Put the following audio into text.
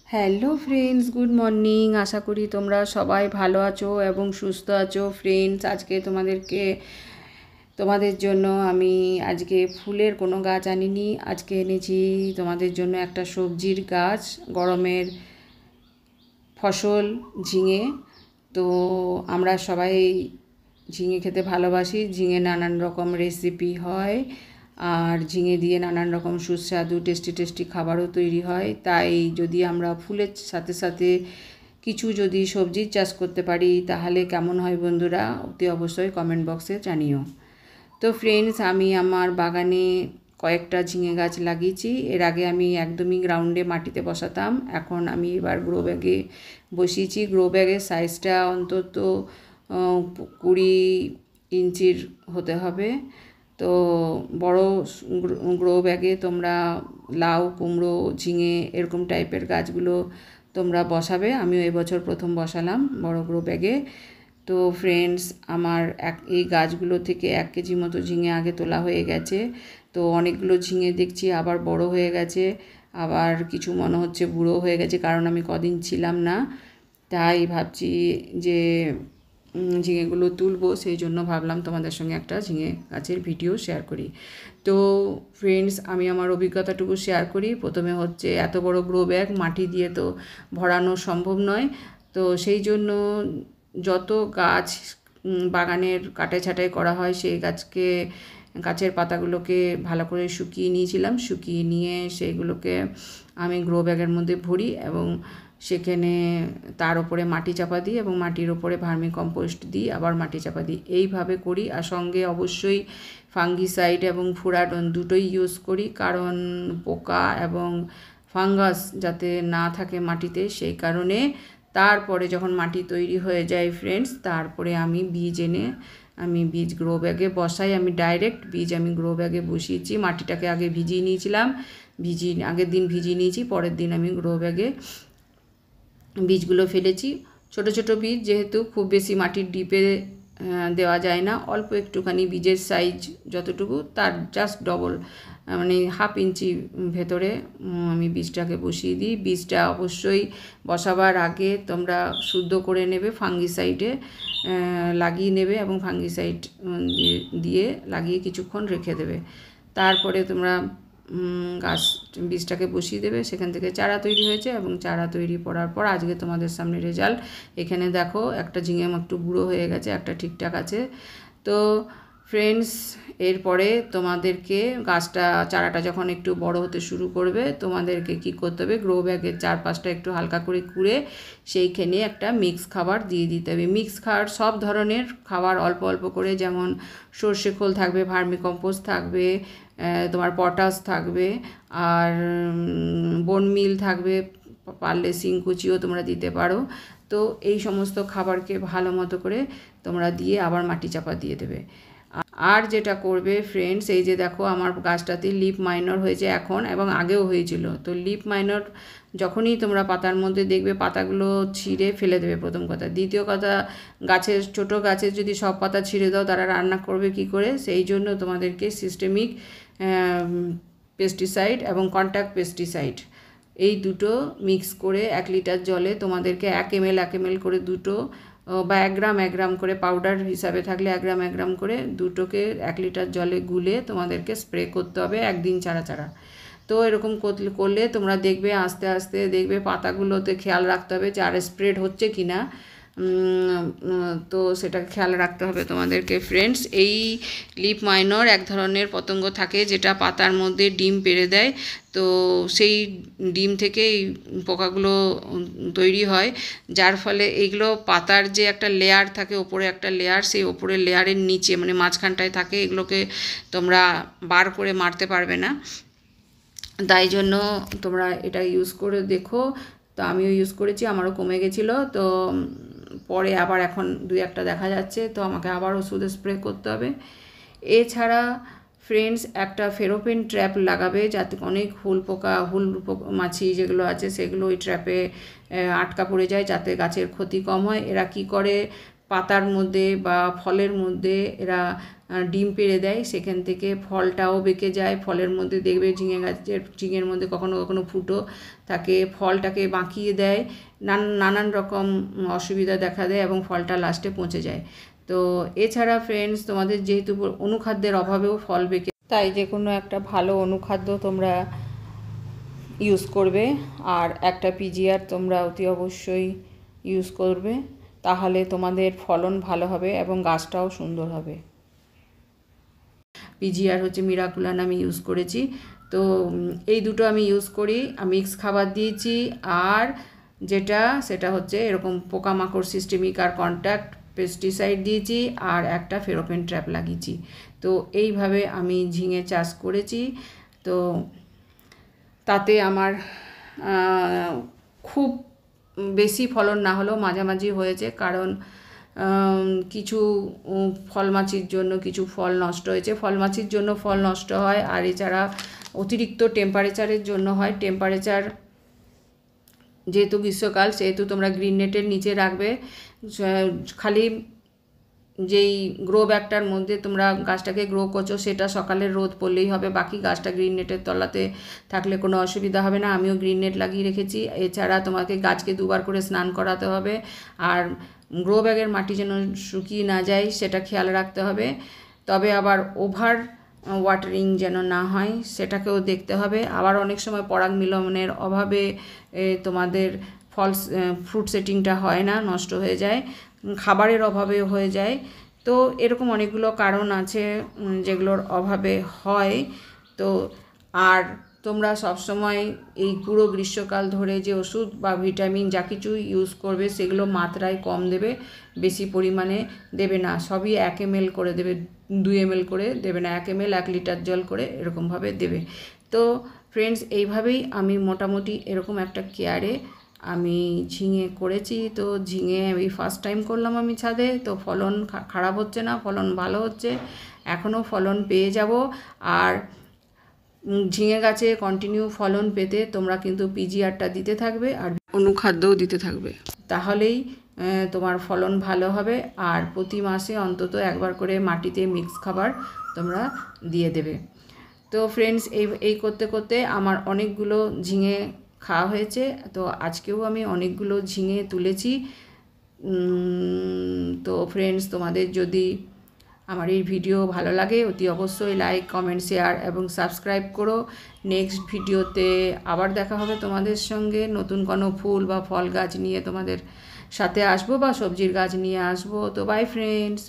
Hello friends, good morning. আশা করি তোমরা সবাই ভালো আছো এবং সুস্থ আছো। ফ্রেন্ডস, আজকে তোমাদের জন্য আমি আজকে ফুলের কোনো গাছ আনিনি। আজকে এনেছি তোমাদের জন্য একটা সবজির গাছ, গরমের ফসল ঝিঙে। তো আমরা সবাই ঝিঙে খেতে ভালোবাসি। ঝিঙে নানান রকম রেসিপি হয়, আর ঝিঙে দিয়ে নানান রকম সুস্বাদু টেস্টি টেস্টি খাবারও তৈরি হয়। তাই যদি আমরা ফুলের সাথে সাথে কিছু যদি সবজির চাষ করতে পারি তাহলে কেমন হয় বন্ধুরা, অতি অবশ্যই কমেন্ট বক্সে জানিও। তো ফ্রেন্ডস, আমি আমার বাগানে কয়েকটা ঝিঙে গাছ লাগিয়েছি। এর আগে আমি একদমই গ্রাউন্ডে মাটিতে বসাতাম, এখন আমি এবার গ্রো ব্যাগে বসিয়েছি। গ্রো ব্যাগের সাইজটা অন্তত 20 ইঞ্চির হতে হবে। তো বড় গ্রো ব্যাগে তোমরা লাউ, কুমড়ো, ঝিঙে এরকম টাইপের গাছগুলো তোমরা বসাবে। আমিও এবছর প্রথম বসালাম বড় গ্রো ব্যাগে। তো ফ্রেন্ডস, আমার এই গাছগুলো থেকে 1 কেজি মতো ঝিঙে আগে তোলা হয়ে গেছে। তো অনেকগুলো ঝিঙে দেখছি আবার বড় হয়ে গেছে, আবার কিছু মনে হচ্ছে বুড়ো হয়ে গেছে, কারণ আমি কদিন ছিলাম না। তাই ভাবছি যে ঝিঙেগুলো তুলবো, সেই জন্য ভাবলাম তোমাদের সঙ্গে একটা ঝিঙে গাছের ভিডিও শেয়ার করি। তো ফ্রেন্ডস, আমি আমার অভিজ্ঞতাটুকু শেয়ার করি। প্রথমে হচ্ছে, এত বড় গ্রো ব্যাগ মাটি দিয়ে তো ভরানো সম্ভব নয়। তো সেই জন্য যত গাছ বাগানের কাটাই ছাঁটাই করা হয়, সেই গাছের পাতাগুলোকে ভালো করে শুকিয়ে নিয়েছিলাম। শুকিয়ে নিয়ে সেইগুলোকে আমি গ্রো ব্যাগের মধ্যে ভরি এবং সেখানে তার উপরে মাটি চাপা দিই এবং মাটির ওপরে ভার্মি কম্পোস্ট দিই, আবার মাটি চাপা দিই, এইভাবে করি। আর সঙ্গে অবশ্যই ফাঙ্গিসাইড এবং ফুরাডন দুটোই ইউজ করি, কারণ পোকা এবং ফাঙ্গাস যাতে না থাকে মাটিতে, সেই কারণে। তারপরে যখন মাটি তৈরি হয়ে যায় ফ্রেন্ডস, তারপরে আমি বীজ গ্রো ব্যাগে বসাই। আমি ডাইরেক্ট বীজ গ্রো ব্যাগে বসিয়েছি। মাটিটাকে আগে ভিজিয়ে নিয়েছিলাম, আগের দিন ভিজিয়ে নিয়েছি, পরের দিন আমি গ্রো ব্যাগে বীজগুলো ফেলেছি। ছোট ছোট বীজ, যেহেতু খুব বেশি মাটির ডিপে দেওয়া যায় না, অল্প একটুখানি বীজের সাইজ যতটুকু তার জাস্ট ডবল, মানে 1/2 ইঞ্চি ভেতরে আমি বীজটাকে বসিয়ে দিই। বীজটা অবশ্যই বসাবার আগে তোমরা শুদ্ধ করে নেবে, ফাঙ্গিসাইডে লাগিয়ে নেবে এবং ফাঙ্গিসাইড দিয়ে লাগিয়ে কিছুক্ষণ রেখে দেবে। তারপরে তোমরা বীজটাকে বসিয়ে দেবে। সেখান থেকে চারা তৈরি হয়েছে এবং চারা তৈরি করার পর আজকে তোমাদের সামনে রেজাল্ট। এখানে দেখো, একটা ঝিঙে একটু বুড়ো হয়ে গেছে, একটা ঠিকঠাক আছে। তো ফ্রেন্ডস, এরপরে তোমাদেরকে চারাটা যখন একটু বড় হতে শুরু করবে, তোমাদেরকে কি করতে হবে, গ্রো ব্যাগের চারপাশটা একটু হালকা করে কুড়ে সেইখানে একটা মিক্স খাবার দিয়ে দিতে হবে। মিক্স খাবার সব ধরনের খাবার অল্প অল্প করে, যেমন সর্ষে খোল থাকবে, ভার্মি কম্পোস্ট থাকবে, তোমার পটাশ থাকবে, আর বোন মিল থাকবে, পারলে শিংকুচিও তোমরা দিতে পারো। তো এই সমস্ত খাবারকে ভালো মতো করে তোমরা দিয়ে আবার মাটি চাপা দিয়ে দেবে। আর যেটা করবে ফ্রেন্ডস, এই যে দেখো আমার গাছটাতে লিফ মাইনর হয়েছে এখন, এবং আগেও হয়েছিল। তো লিফ মাইনর যখনই তোমরা পাতার মধ্যে দেখবে, পাতাগুলো ছিঁড়ে ফেলে দেবে, প্রথম কথা। দ্বিতীয় কথা, ছোট গাছের যদি সব পাতা ছিঁড়ে দাও, তারা রান্না করবে কি করে? সেই জন্য তোমাদেরকে সিস্টেমিক পেস্টিসাইড এবং কন্ট্যাক্ট পেস্টিসাইড এই দুটো মিক্স করে 1 লিটার জলে তোমাদেরকে 1 ml করে দুটো, বা 1 গ্রাম করে, পাউডার হিসাবে থাকলে 1 গ্রাম করে, দুটোকে 1 লিটার জলে গুলে তোমাদেরকে স্প্রে করতে হবে একদিন ছাড়া ছাড়া। তো এরকম করলে তোমরা দেখবে, আস্তে আস্তে দেখবে পাতাগুলোতে খেয়াল রাখতে হবে যে আর স্প্রেড হচ্ছে কি না। তো সেটাকে খেয়াল রাখতে হবে তোমাদেরকে ফ্রেন্ডস। এই লিফ মাইনর এক ধরনের পতঙ্গ থাকে যেটা পাতার মধ্যে ডিম পেড়ে দেয়। তো সেই ডিম থেকে এই পোকাগুলো তৈরি হয়, যার ফলে এইগুলো পাতার যে একটা লেয়ার থাকে, ওপরে একটা লেয়ার, সেই ওপরের লেয়ারের নিচে মানে মাঝখানটায় থাকে। এগুলোকে তোমরা বার করে মারতে পারবে না, তাই জন্য তোমরা এটা ইউজ করে দেখো। তো আমিও ইউজ করেছি, আমারও কমে গেছিলো। তো পরে আবার এখন 2-1টা দেখা যাচ্ছে, তো আমাকে আবার ওষুধ স্প্রে করতে হবে। এছাড়া ফ্রেন্ডস, একটা ফেরোপেন ট্র্যাপ লাগাবে, যাতে অনেক হুল মাছি যেগুলো আছে সেগুলো ওই ট্র্যাপে আটকা পড়ে যায়, যাতে গাছের ক্ষতি কম হয়। এরা কি করে, পাতার মধ্যে বা ফলের মধ্যে এরা ডিম পেড়ে দেয়, সেখান থেকে ফলটাও বেঁকে যায়। ফলের মধ্যে দেখবে ঝিঙের মধ্যে কখনো কখনো ফুটো থাকে, ফলটাকে বাঁকিয়ে দেয়, নানান রকম অসুবিধা দেখা দেয় এবং ফলটা লাস্টে পচে যায়। তো এছাড়া ফ্রেন্ডস, তোমাদের যেহেতু অনুখাদ্যের অভাবেও ফল বেঁকে, তাই যে কোনো একটা ভালো অনুখাদ্য তোমরা ইউজ করবে, আর একটা পিজিআর তোমরা অতি অবশ্যই ইউজ করবে, তাহলে তোমাদের ফলন ভালো হবে এবং গাছটাও সুন্দর হবে। পিজিআর হচ্ছে মিরাকুলান আমি ইউজ করেছি। তো এই দুটো আমি ইউজ করি, মিক্স খাবার দিয়েছি, আর সেটা হচ্ছে এরকম পোকামাকড় সিস্টেমিক আর কন্ট্যাক্ট পেস্টিসাইড দিয়েছি, আর একটা ফেরোপেন ট্র্যাপ লাগিয়েছি। তো এইভাবে আমি ঝিঙে চাষ করেছি। তো তাতে আমার খুব বেশি ফলন না হলেও মাঝামাঝি হয়েছে, কারণ কিছু ফলমাছির জন্য কিছু ফল নষ্ট হয়েছে। ফলমাছির জন্য ফল নষ্ট হয়, আর এছাড়া অতিরিক্ত টেম্পারেচারের জন্য হয়। টেম্পারেচার যেহেতু গ্রীষ্মকাল, সেহেতু তোমরা গ্রিন নেটের নিচে রাখবে। খালি যেই গ্রো ব্যাগটার মধ্যে তোমরা গাছটাকে গ্রো করছো, সেটা সকালের রোদ পড়লেই হবে, বাকি গাছটা গ্রিন নেটের তলাতে থাকলে কোনো অসুবিধা হবে না। আমিও গ্রিন নেট লাগিয়ে রেখেছি। এছাড়া তোমাকে গাছকে 2 বার করে স্নান করাতে হবে, আর গ্রো ব্যাগের মাটি যেন শুকিয়ে না যায় সেটা খেয়াল রাখতে হবে। তবে আবার ওভার ওয়াটারিং যেন না হয় সেটাকেও দেখতে হবে। আবার অনেক সময় পরাগ মিলনের অভাবে তোমাদের ফ্রুট সেটিংটা হয় না, নষ্ট হয়ে যায়, খাবারের অভাবে হয়ে যায়। তো এরকম অনেকগুলো কারণ আছে যেগুলোর অভাবে হয়। তো আর তোমরা সবসময় এই পুরো গ্রীষ্মকাল ধরে যে ওষুধ বা ভিটামিন যা কিছু ইউজ করবে সেগুলো মাত্রায় কম দেবে, বেশি পরিমাণে দেবে না। সবই 1 ml করে দেবে, 2 ml করে দেবে না, 1 ml 1 লিটার জল করে এরকমভাবে দেবে। তো ফ্রেন্ডস, এইভাবেই আমি মোটামুটি এরকম একটা কেয়ারে আমি ঝিঙে করেছি। তো ঝিঙে এই ফার্স্ট টাইম করলাম আমি ছাদে। তো ফলন খারাপ হচ্ছে না, ফলন ভালো হচ্ছে, এখনও ফলন পেয়ে যাব। আর ঝিঙে গাছে কন্টিনিউ ফলন পেতে তোমরা কিন্তু পিজিআরটা দিতে থাকবে আর অনুখাদ্যও দিতে থাকবে, তাহলেই তোমার ফলন ভালো হবে। আর প্রতি মাসে অন্তত একবার করে মাটিতে মিক্স খাবার তোমরা দিয়ে দেবে। তো ফ্রেন্ডস, এই করতে করতে আমার অনেকগুলো ঝিঙে খাওয়া হয়েছে। তো আজকেও আমি অনেকগুলো ঝিঙে তুলেছি। তো ফ্রেন্ডস, তোমাদের যদি আমার এই ভিডিও ভালো লাগে অতি অবশ্যই লাইক, কমেন্ট, শেয়ার এবং সাবস্ক্রাইব করো। নেক্সট ভিডিওতে আবার দেখা হবে তোমাদের সঙ্গে, নতুন কোনো ফুল বা ফল গাছ নিয়ে তোমাদের সাথে আসবো, বা সবজির গাছ নিয়ে আসবো। তো বাই ফ্রেন্ডস।